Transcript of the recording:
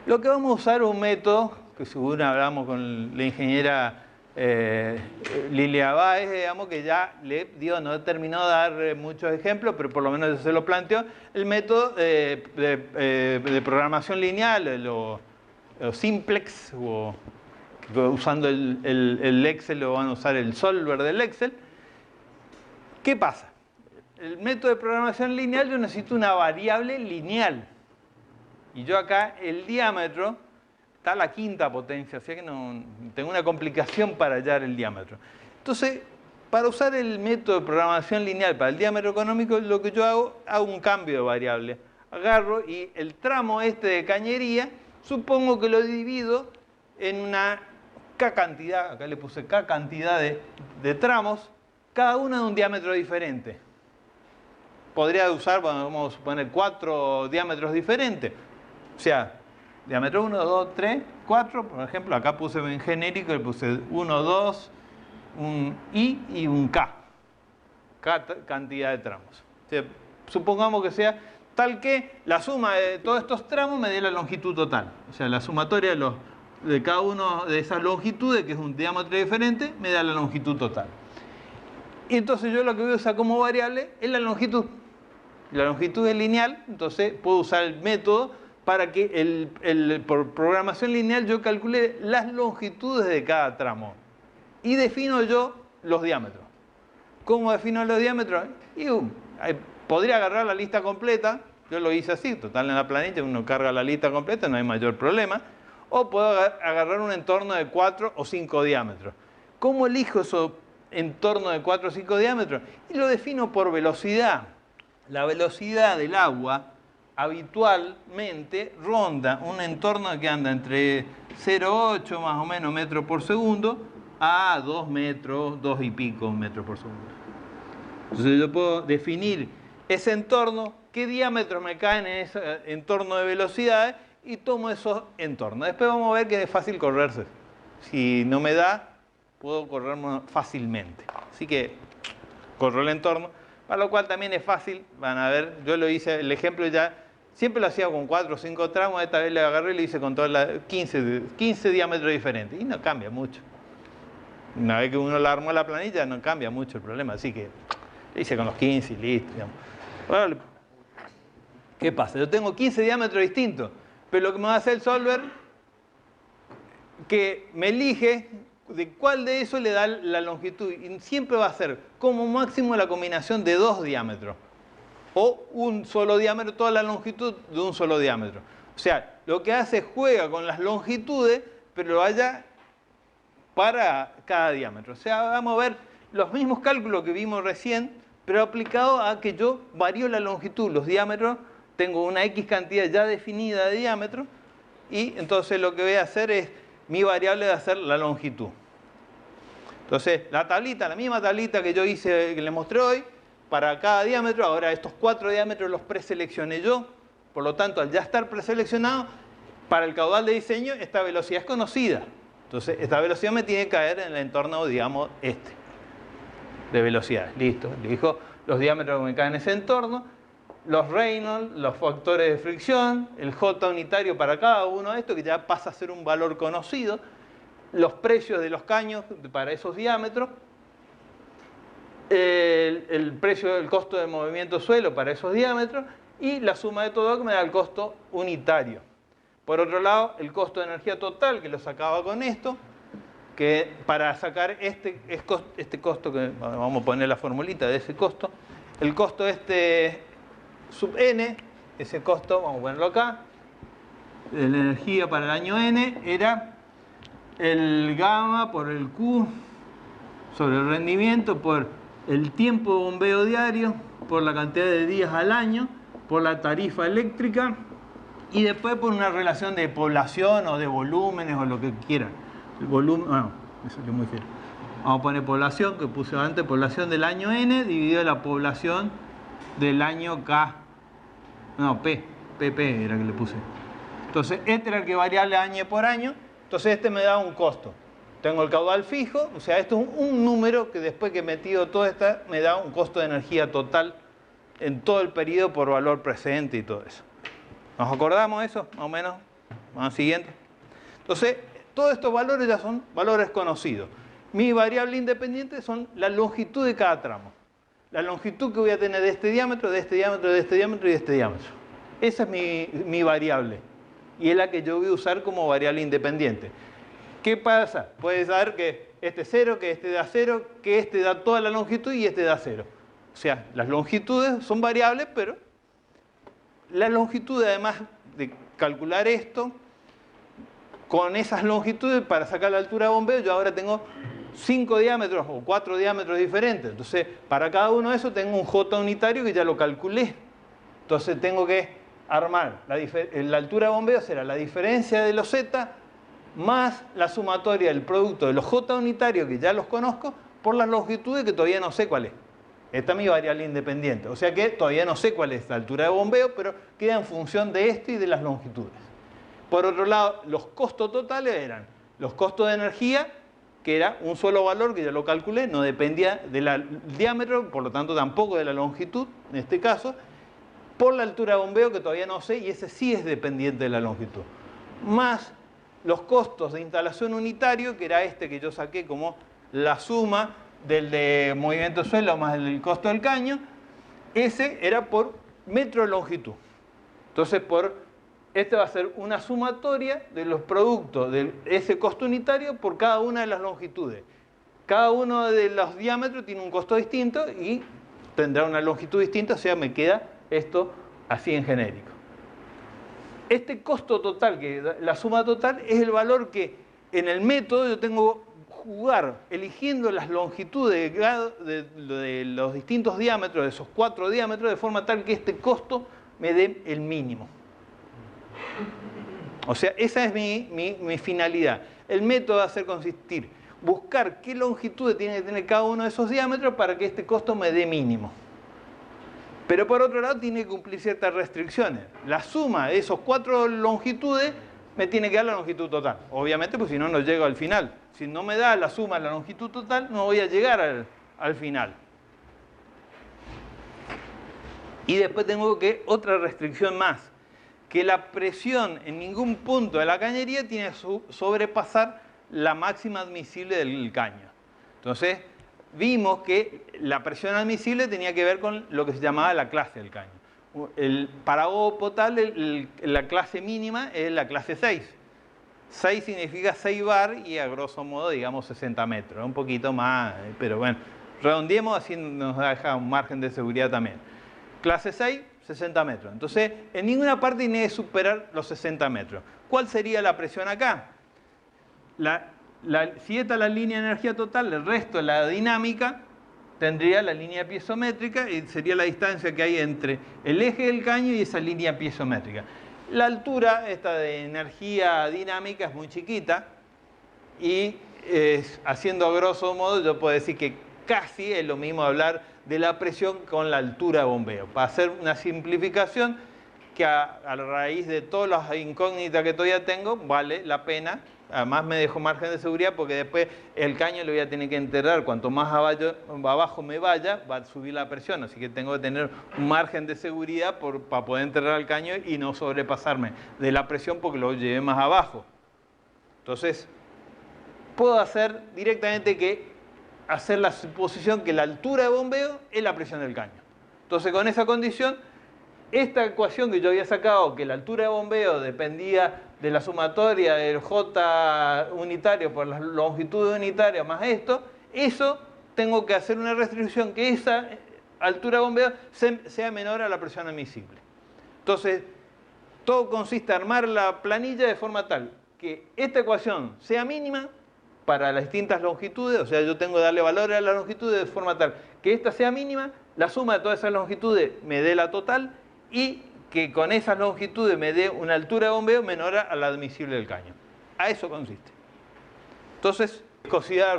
Lo que vamos a usar es un método, que según hablamos con la ingeniera Lilia Báez, digamos, que ya no he terminado de dar muchos ejemplos, pero por lo menos yo se lo planteo, el método de programación lineal, o simplex, o usando el Excel, o van a usar el solver del Excel. ¿Qué pasa? El método de programación lineal, yo necesito una variable lineal. Y yo acá, el diámetro, está a la quinta potencia, así que no, tengo una complicación para hallar el diámetro. Entonces, para usar el método de programación lineal para el diámetro económico, lo que yo hago un cambio de variable. Agarro y el tramo este de cañería, supongo que lo divido en una K cantidad, acá le puse K cantidad de tramos, cada uno de un diámetro diferente. Podría usar, bueno, vamos a suponer, 4 diámetros diferentes. O sea, diámetro 1, 2, 3, 4, por ejemplo, acá puse en genérico, le puse 1, 2, un I y un K. K cantidad de tramos. O sea, supongamos que sea tal que la suma de todos estos tramos me dé la longitud total. O sea, la sumatoria de cada uno de esas longitudes, que es un diámetro diferente, me da la longitud total. Y entonces yo lo que voy a usar como variable es la longitud. La longitud es lineal, entonces puedo usar el método para que por programación lineal yo calcule las longitudes de cada tramo. Y defino yo los diámetros. ¿Cómo defino los diámetros? Podría agarrar la lista completa, yo lo hice así, total en la planilla uno carga la lista completa, no hay mayor problema. O puedo agarrar un entorno de 4 o 5 diámetros. ¿Cómo elijo esos entornos de 4 o 5 diámetros? Y lo defino por velocidad. La velocidad del agua habitualmente ronda un entorno que anda entre 0,8 más o menos metros por segundo a 2 metros, 2 y pico metros por segundo. Entonces yo puedo definir ese entorno, qué diámetros me caen en ese entorno de velocidades y tomo esos entornos. Después vamos a ver que es fácil correrse. Si no me da, puedo correrme fácilmente. Así que corro el entorno, para lo cual también es fácil. Van a ver, yo lo hice, el ejemplo ya, siempre lo hacía con 4 o 5 tramos, esta vez le agarré y lo hice con todas las 15 diámetros diferentes. Y no cambia mucho. Una vez que uno la armó la planilla, no cambia mucho el problema. Así que lo hice con los 15 y listo. Digamos. Ahora, ¿qué pasa? Yo tengo 15 diámetros distintos, pero lo que me va a hacer el solver, que me elige de cuál de esos le da la longitud. Y siempre va a ser como máximo la combinación de 2 diámetros. O un solo diámetro, toda la longitud de un solo diámetro. O sea, lo que hace es juega con las longitudes, pero lo haya para cada diámetro. O sea, vamos a ver los mismos cálculos que vimos recién, pero aplicado a que yo varío la longitud, los diámetros, tengo una X cantidad ya definida de diámetros, y entonces lo que voy a hacer es, mi variable va a ser la longitud. Entonces, la misma tablita que yo hice, que les mostré hoy, para cada diámetro, ahora estos 4 diámetros los preseleccioné yo, por lo tanto, al ya estar preseleccionado, para el caudal de diseño, esta velocidad es conocida. Entonces, esta velocidad me tiene que caer en el entorno, digamos, de velocidad. Listo, elijo los diámetros que me caen en ese entorno, los Reynolds, los factores de fricción, el J unitario para cada uno de estos, que ya pasa a ser un valor conocido, los precios de los caños para esos diámetros, el precio del costo de movimiento suelo para esos diámetros y la suma de todo que me da el costo unitario. Por otro lado, el costo de energía total, que lo sacaba con esto, que para sacar este costo, que vamos a poner la formulita de ese costo, el costo sub n, ese costo, vamos a ponerlo acá, de la energía para el año n, era el gamma por el Q sobre el rendimiento, por el tiempo de bombeo diario, por la cantidad de días al año, por la tarifa eléctrica y después por una relación de población o de volúmenes o lo que quieran. El volumen, bueno, eso es muy fiel. Vamos a poner población, que puse antes, población del año n dividido la población del año K. No, PP era que le puse. Entonces, este era el que variable año por año. Entonces, este me da un costo. Tengo el caudal fijo, o sea, esto es un número que después que he metido todo esto, me da un costo de energía total en todo el periodo por valor presente y todo eso. ¿Nos acordamos eso, más o menos? ¿Vamos siguiendo? Entonces, todos estos valores ya son valores conocidos. Mi variable independiente son la longitud de cada tramo. La longitud que voy a tener de este diámetro, de este diámetro, de este diámetro y de este diámetro. Esa es mi variable. Y es la que yo voy a usar como variable independiente. ¿Qué pasa? Puedes saber que este es 0, que este da 0, que este da toda la longitud y este da 0. O sea, las longitudes son variables, pero la longitud, además de calcular esto, con esas longitudes, para sacar la altura de bombeo, yo ahora tengo 5 diámetros o 4 diámetros diferentes. Entonces, para cada uno de esos tengo un J unitario que ya lo calculé. Entonces, tengo que armar la altura de bombeo será la diferencia de los Z más la sumatoria del producto de los J unitarios, que ya los conozco, por las longitudes que todavía no sé cuál es. Esta es mi variable independiente. O sea que todavía no sé cuál es la altura de bombeo, pero queda en función de esto y de las longitudes. Por otro lado, los costos totales eran los costos de energía, que era un solo valor que ya lo calculé, no dependía del diámetro, por lo tanto tampoco de la longitud, en este caso, por la altura de bombeo, que todavía no sé, y ese sí es dependiente de la longitud. Más los costos de instalación unitario, que era este que yo saqué como la suma del de movimiento de suelo más el costo del caño, ese era por metro de longitud. Entonces, este va a ser una sumatoria de los productos de ese costo unitario por cada una de las longitudes. Cada uno de los diámetros tiene un costo distinto y tendrá una longitud distinta, o sea, me queda esto así en genérico. Este costo total, la suma total, es el valor que en el método yo tengo que jugar eligiendo las longitudes de los distintos diámetros, de esos 4 diámetros, de forma tal que este costo me dé el mínimo. O sea, esa es mi finalidad. El método va a ser consistir, buscar qué longitudes tiene que tener cada uno de esos diámetros para que este costo me dé mínimo. Pero por otro lado tiene que cumplir ciertas restricciones. La suma de esos 4 longitudes me tiene que dar la longitud total. Obviamente, pues si no, no llego al final. Si no me da la suma de la longitud total, no voy a llegar al final. Y después tengo otra restricción más, que la presión en ningún punto de la cañería tiene que sobrepasar la máxima admisible del caño. Entonces, vimos que la presión admisible tenía que ver con lo que se llamaba la clase del caño. Para agua potable, la clase mínima es la clase 6. 6 significa 6 bar y a grosso modo, digamos, 60 metros. Un poquito más, pero bueno, redondeemos, así nos deja un margen de seguridad también. Clase 6, 60 metros. Entonces, en ninguna parte tiene que superar los 60 metros. ¿Cuál sería la presión acá? Si esta es la línea de energía total, el resto de la dinámica tendría la línea piezométrica y sería la distancia que hay entre el eje del caño y esa línea piezométrica. La altura esta de energía dinámica es muy chiquita y haciendo a grosso modo yo puedo decir que casi es lo mismo hablar de la presión con la altura de bombeo. Para hacer una simplificación que a raíz de todas las incógnitas que todavía tengo, vale la pena. Además me dejo margen de seguridad porque después el caño lo voy a tener que enterrar. Cuanto más abajo me vaya, va a subir la presión. Así que tengo que tener un margen de seguridad para poder enterrar el caño y no sobrepasarme de la presión porque lo llevé más abajo. Entonces, puedo hacer directamente hacer la suposición que la altura de bombeo es la presión del caño. Entonces, con esa condición, esta ecuación que yo había sacado, que la altura de bombeo dependía de la sumatoria del J unitario por las longitudes unitarias más esto, eso tengo que hacer una restricción que esa altura de bombeo sea menor a la presión admisible. Entonces, todo consiste en armar la planilla de forma tal que esta ecuación sea mínima para las distintas longitudes, o sea, yo tengo que darle valor a las longitudes de forma tal que esta sea mínima, la suma de todas esas longitudes me dé la total y que con esas longitudes me dé una altura de bombeo menor a la admisible del caño. A eso consiste. Entonces, considerar